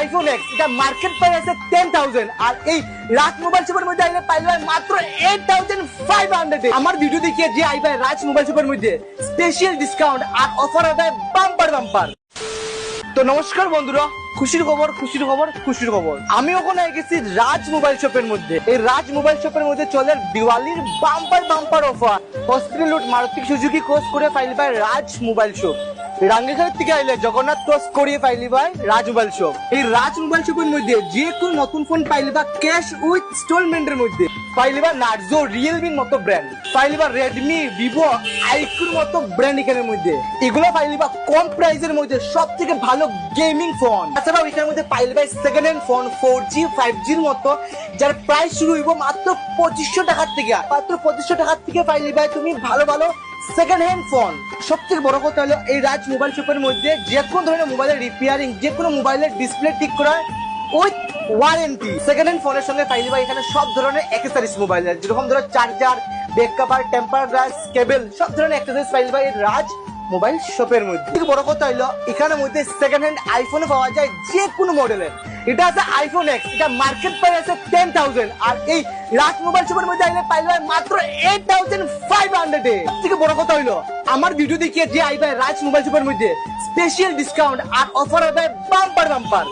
IPhone x, এটা market price আছে 10,000 আর এই রাজ মোবাইল শপের মধ্যে আইলে পাইলে মাত্র 8,500 এ। আমার ভিডিও দেখিয়ে যে আইবে রাজ মোবাইল শপের মধ্যে স্পেশাল ডিসকাউন্ট আর অফার হবে বাম্পার বাম্পার। তো নমস্কার বন্ধুরা, খুশির খবর খুশির খবর খুশির খবর, আমি ওখানে গেছি রাজ মোবাইল শপের মধ্যে। এই রাজ মোবাইল শপের মধ্যে চলে দিওয়ালির bumper bumper offer. Hospital road Maruti Suzuki cross করে ফাইল পায় রাজ মোবাইল শপ। রাঙ্গিঘাট থেকে আইলে জগন্নাথ ক্রস করিয়ে পাইলি ভাই রাজ মোবাইল শপ। এই রাজ মোবাইল শপের মধ্যে যে কোনো নতুন ফোন পাইলি বা ক্যাশ উইথ ইনস্টলমেন্টের মধ্যে পাইলি বা নার্জো রিয়েলমির মতো ব্র্যান্ড, পাইলি বা রেডমি ভিভো আইকুর মতো ব্র্যান্ড এখানের মধ্যে। এগুলো পাইলি বা কম প্রাইসের মধ্যে সব থেকে ভালো গেমিং ফোন। তাছাড়াও এখানের মধ্যে পাইলি ভাই সেকেন্ড হ্যান্ড ফোন 4G 5Gর মতো, যার প্রাইস শুরু হইব মাত্র 2500 টাকার থেকে। মাত্র 2500 টাকার থেকে পাইলি ভাই তুমি ভালো ভালো সেকেন্ড হ্যান্ড ফোন। সবথেকে বড় কথা হলো এই রাজ মোবাইল শপের মধ্যে যে কোনো ধরনের মোবাইলের রিপেয়ারিং, যে কোনো মোবাইলের ডিসপ্লে ঠিক করা উইথ ওয়ারেন্টি। সেকেন্ড হ্যান্ড ফোনের সঙ্গে পাইলি ভাই এখানে সব ধরনের অ্যাক্সেসরিজ মোবাইলের, যেরকম ধরো charger, back cover, temper glass, cable, সব ধরনের অ্যাক্সেসরিজ পাইলি ভাই রাজ মোবাইল শপের মধ্যে। বড় কথা হলো এখানের মধ্যে সেকেন্ড হ্যান্ড আইফোন পাওয়া যায় যে কোনো মডেলের। এটা আছে আইফোন এক্স, এটা মার্কেট প্রাইস আছে 10,000 আর এই রাজ মোবাইল শপের মধ্যে আইলে পাইলে মাত্র 8,500 এ। থেকে বড় কথা হলো আমার ভিডিও দেখিয়ে যে আইবে রাজ মোবাইল শপের মধ্যে স্পেশাল ডিসকাউন্ট আর অফার হবে বাম্পার বাম্পার।